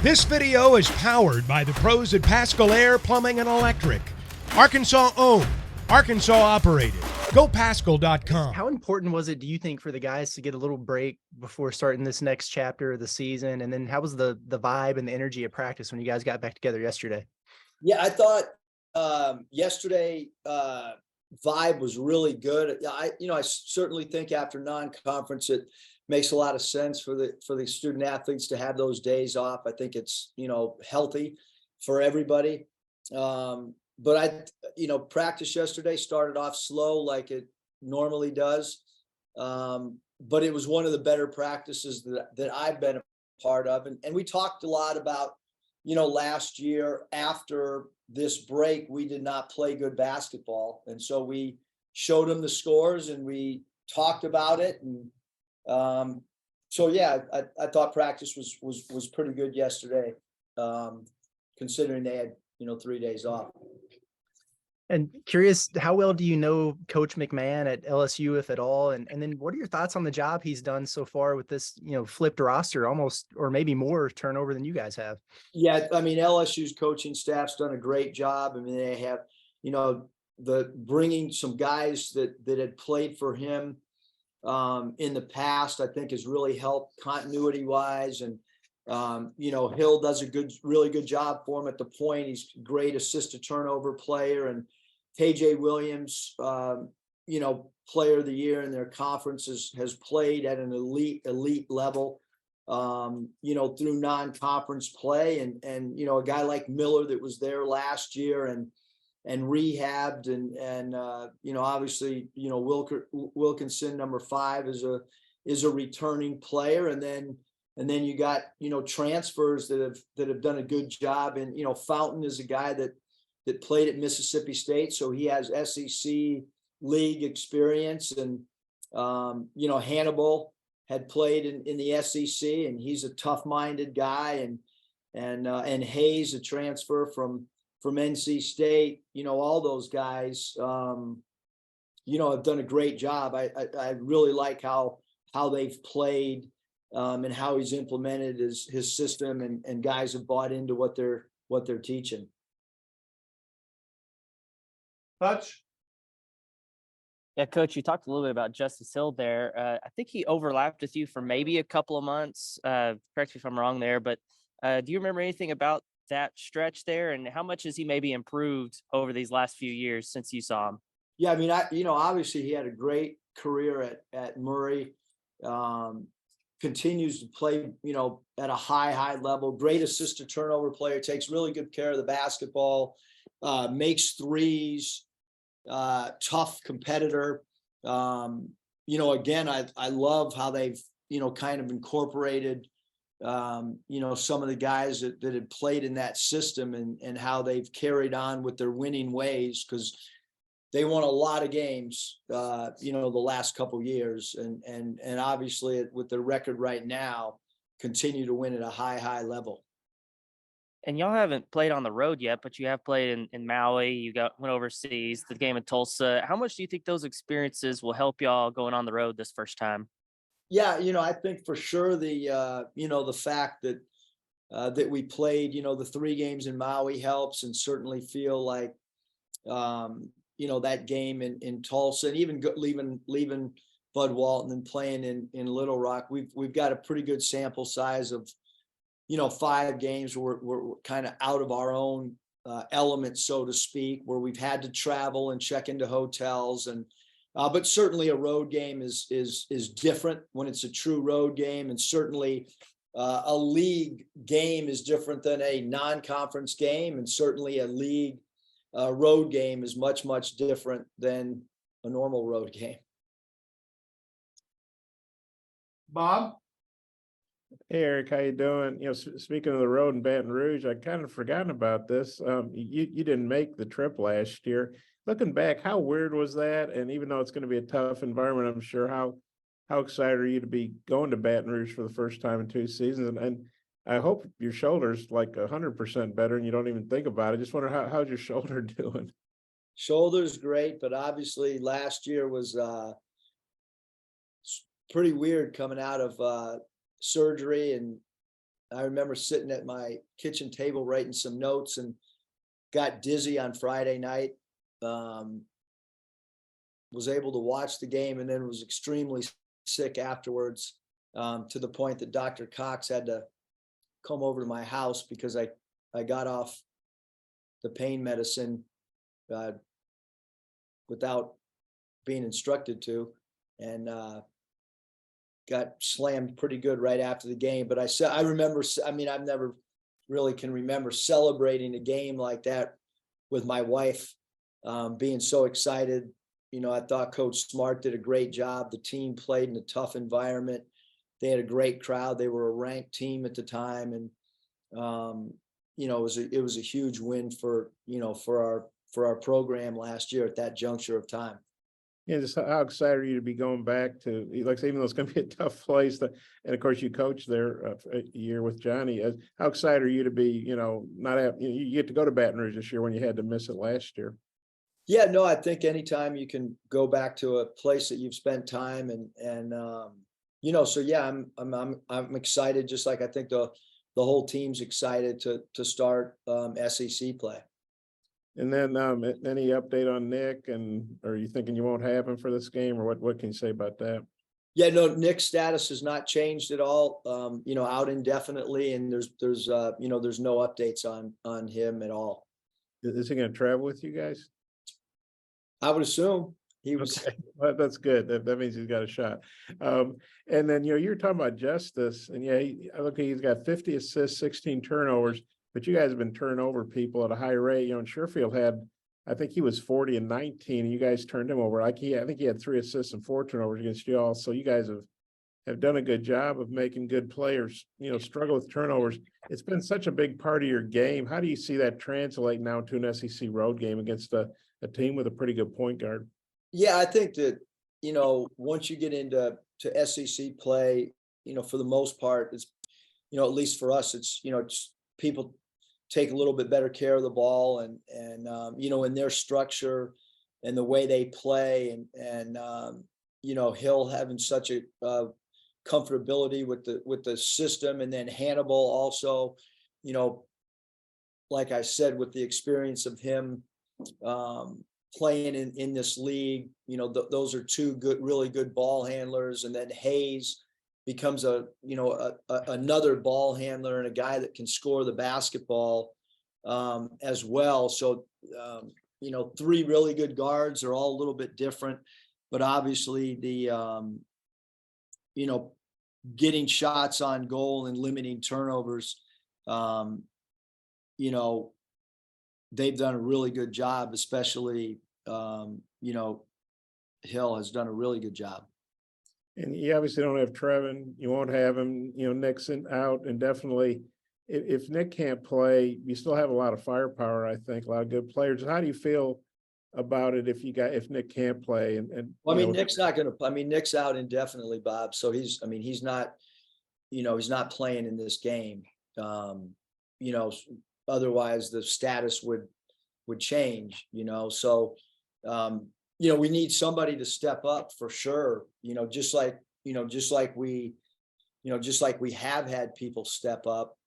This video is powered by the pros at Pascal Air Plumbing and Electric. Arkansas owned, Arkansas operated. GoPascal.com. How important was it, do you think, for the guys to get a little break before starting this next chapter of the season? And then how was the vibe and the energy at practice when you guys got back together yesterday? Yeah, I thought yesterday vibe was really good. I certainly think after non-conference it makes a lot of sense for the student athletes to have those days off. I think it's healthy for everybody. But practice yesterday started off slow like it normally does. But it was one of the better practices that I've been a part of. And we talked a lot about, last year after this break, we did not play good basketball. And so we showed them the scores and we talked about it. And I thought practice was pretty good yesterday, considering they had, 3 days off. And curious, how well do you know Coach McMahon at LSU, if at all? And then what are your thoughts on the job he's done so far with this, flipped roster, almost, or maybe more turnover than you guys have? Yeah, I mean, LSU's coaching staff's done a great job. I mean, they have, the bringing some guys that had played for him in the past, I think has really helped continuity wise. And, Hill does a really good job for him at the point. He's a great assist to turnover player. And KJ Williams, player of the year in their conferences, has played at an elite level, through non-conference play. And a guy like Miller that was there last year and rehabbed and obviously, Wilkinson, number 5, is a returning player. And then you got, transfers that have done a good job. And, Fountain is a guy that played at Mississippi State. So he has SEC league experience. And, Hannibal had played in the SEC, and he's a tough-minded guy. And Hayes, a transfer from NC State, all those guys, have done a great job. I really like how they've played. And how he's implemented his system, and guys have bought into what they're teaching. Hutch? Yeah, Coach, you talked a little bit about Justice Hill there. I think he overlapped with you for maybe a couple of months. Correct me if I'm wrong there, but do you remember anything about that stretch there, and how much has he maybe improved over these last few years since you saw him? Yeah, I mean, obviously he had a great career at Murray. Continues to play, at a high level, great assist to turnover player, takes really good care of the basketball, makes threes, tough competitor. Again, I love how they've, kind of incorporated, some of the guys that had played in that system and how they've carried on with their winning ways, because they won a lot of games, the last couple of years, and obviously with the record right now, continue to win at a high level. And y'all haven't played on the road yet, but you have played in Maui. You went overseas, the game in Tulsa. How much do you think those experiences will help y'all going on the road this first time? Yeah, I think for sure the fact that we played, the 3 games in Maui helps, and certainly feel like that game in Tulsa, and even leaving Bud Walton and playing in Little Rock, we've got a pretty good sample size of 5 games where we're kind of out of our own element, so to speak, where we've had to travel and check into hotels. And but certainly a road game is different when it's a true road game, and certainly a league game is different than a non-conference game, and certainly a league road game is much different than a normal road game. Bob? Hey, Eric, how you doing? Speaking of the road in Baton Rouge, I kind of forgotten about this. You didn't make the trip last year. Looking back, how weird was that? And even though it's going to be a tough environment, I'm sure, how excited are you to be going to Baton Rouge for the first time in 2 seasons? And I hope your shoulder's like 100% better and you don't even think about it. Just wonder how's your shoulder doing? Shoulder's great, but obviously last year was pretty weird coming out of surgery and I remember sitting at my kitchen table writing some notes and got dizzy on Friday night. Was able to watch the game and then was extremely sick afterwards, to the point that Dr. Cox had to come over to my house because I got off the pain medicine without being instructed to, and got slammed pretty good right after the game. But I remember, I mean, I've never really can remember celebrating a game like that with my wife, being so excited. You know, I thought Coach Smart did a great job. The team played in a tough environment. They had a great crowd. They were a ranked team at the time. And, you know, it was a huge win for, you know, for our program last year at that juncture of time. Yeah, just how excited are you to be going back to, like, even though it's going to be a tough place to, and of course you coached there a year with Johnny. How excited are you to be, you know, not have, you get to go to Baton Rouge this year when you had to miss it last year? Yeah, no, I think anytime you can go back to a place that you've spent time and you know, so yeah, I'm excited, just like I think the whole team's excited to start SEC play. And then any update on Nick, and are you thinking you won't have him for this game, or what can you say about that? Yeah, no, Nick's status has not changed at all. You know, out indefinitely, and there's you know, there's no updates on him at all. Is he going to travel with you guys? I would assume he was. Okay. Well, that's good. That means he's got a shot. And then, you know, you're talking about Justice, and yeah, he's got 50 assists, 16 turnovers, but you guys have been turnover people at a high rate. You know, and Sherfield had, I think he was 40 and 19, and you guys turned him over. I think he had 3 assists and 4 turnovers against you all. So you guys have done a good job of making good players, you know, struggle with turnovers. It's been such a big part of your game. How do you see that translate now to an SEC road game against a team with a pretty good point guard? Yeah, I think that, you know, once you get into SEC play, you know, for the most part, it's, you know, at least for us, it's, you know, it's people take a little bit better care of the ball and you know, in their structure and the way they play and you know, Hill having such a comfortability with the system, and then Hannibal also, you know, like I said, with the experience of him playing in this league, you know, those are 2 really good ball handlers. And then Hayes becomes another ball handler and a guy that can score the basketball as well. So, you know, 3 really good guards are all a little bit different, but obviously the, you know, getting shots on goal and limiting turnovers, you know, they've done a really good job, especially, you know, Hill has done a really good job. And you obviously don't have Trevin. You won't have him, you know, Nick's out indefinitely. If Nick can't play, you still have a lot of firepower, I think, a lot of good players. How do you feel about it if Nick can't play? Well, I mean, Nick's not going to, I mean, Nick's out indefinitely, Bob. So he's not, you know, he's not playing in this game. You know, otherwise the status would change, you know. So you know, we need somebody to step up for sure, you know, just like we have had people step up,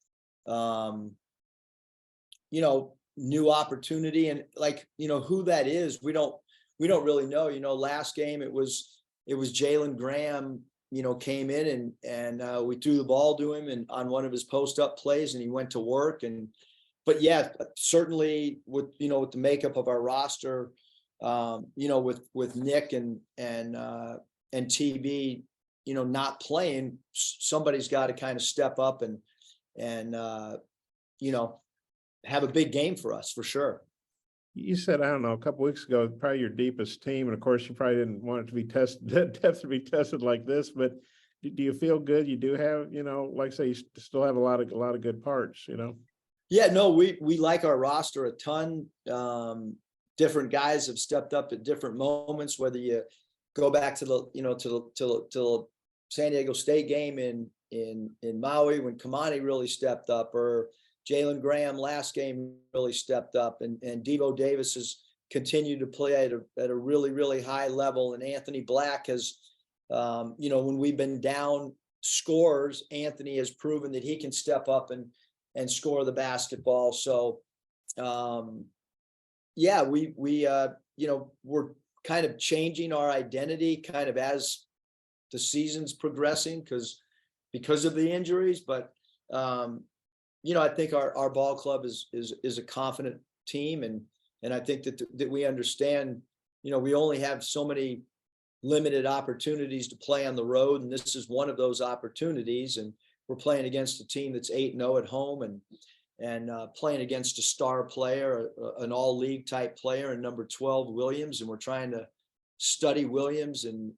you know, new opportunity. And like, you know, who that is, we don't really know. You know, last game it was Jalen Graham, you know, came in and we threw the ball to him and on one of his post up plays, and he went to work. But yeah, certainly with, you know, with the makeup of our roster, you know, with Nick and TB, you know, not playing, somebody's got to kind of step up and you know, have a big game for us for sure. You said, I don't know, a couple weeks ago, probably your deepest team, and of course you probably didn't want it to be tested like this, but do you feel good? You do have, you know, like I say, you still have a lot of good parts, you know? Yeah, no, we like our roster a ton. Different guys have stepped up at different moments, whether you go back to the, you know, to the San Diego State game in Maui when Kamani really stepped up, or Jalen Graham last game really stepped up, and Devo Davis has continued to play at a really, really high level. And Anthony Black has, you know, when we've been down scores. Anthony has proven that he can step up and score the basketball. So, yeah, we're kind of changing our identity kind of as the season's progressing because of the injuries. But, I think our ball club is a confident team. And I think that we understand, we only have so many limited opportunities to play on the road. And this is one of those opportunities. And we're playing against a team that's 8-0 at home and playing against a star player, an all-league type player in number 12, Williams. And we're trying to study Williams and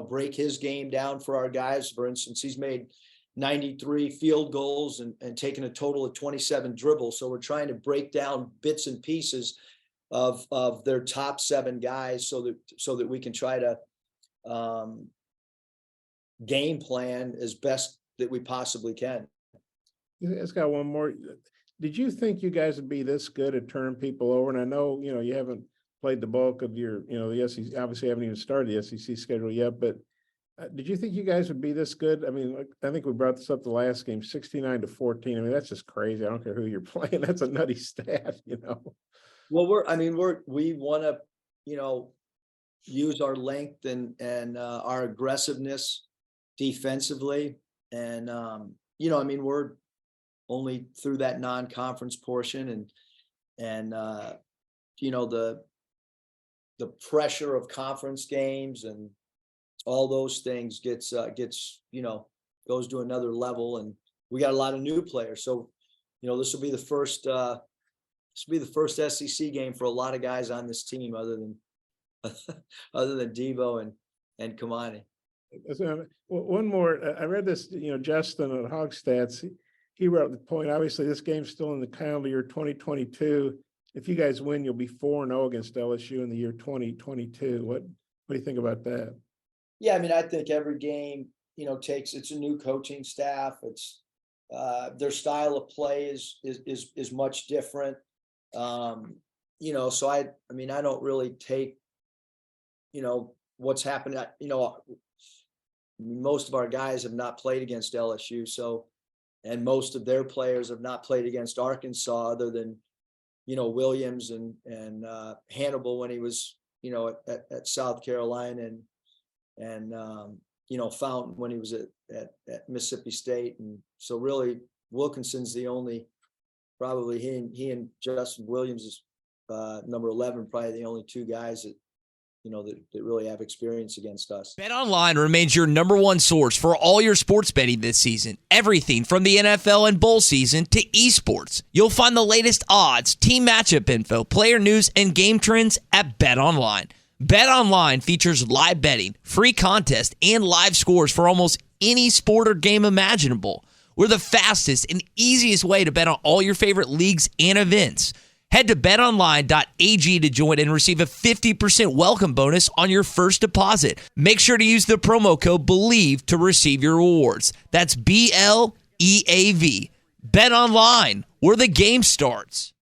break his game down for our guys. For instance, he's made 93 field goals and taken a total of 27 dribbles. So we're trying to break down bits and pieces of their top 7 guys so that we can try to game plan as best that we possibly can. It's got one more. Did you think you guys would be this good at turning people over? And I know, you haven't played the bulk of your, the SEC, obviously haven't even started the SEC schedule yet, but did you think you guys would be this good? I mean, I think we brought this up the last game, 69-14. I mean, that's just crazy. I don't care who you're playing. That's a nutty stat, Well, we want to, use our length and our aggressiveness defensively. And, we're only through that non-conference portion and the pressure of conference games and all those things gets goes to another level. And we got a lot of new players. So, this will be the first SEC game for a lot of guys on this team other than Devo and Kamani. One more, I read this, Justin at Hogs Stats, he wrote the point, obviously this game's still in the calendar year 2022. If you guys win, you'll be 4-0 against LSU in the year 2022. What do you think about that? Yeah, I think every game, it's a new coaching staff. It's their style of play is much different. So I don't really take, what's happened. Most of our guys have not played against LSU. So, and most of their players have not played against Arkansas other than, Williams and Hannibal when he was, at South Carolina and Fountain when he was at Mississippi State. And so really Wilkinson's the only, probably he and Justin Williams is number 11, probably the only 2 guys that that really have experience against us. BetOnline remains your number one source for all your sports betting this season. Everything from the NFL and bowl season to esports. You'll find the latest odds, team matchup info, player news, and game trends at BetOnline. BetOnline features live betting, free contests, and live scores for almost any sport or game imaginable. We're the fastest and easiest way to bet on all your favorite leagues and events. Head to betonline.ag to join and receive a 50% welcome bonus on your first deposit. Make sure to use the promo code BELIEVE to receive your rewards. That's BLEAV. BetOnline, where the game starts.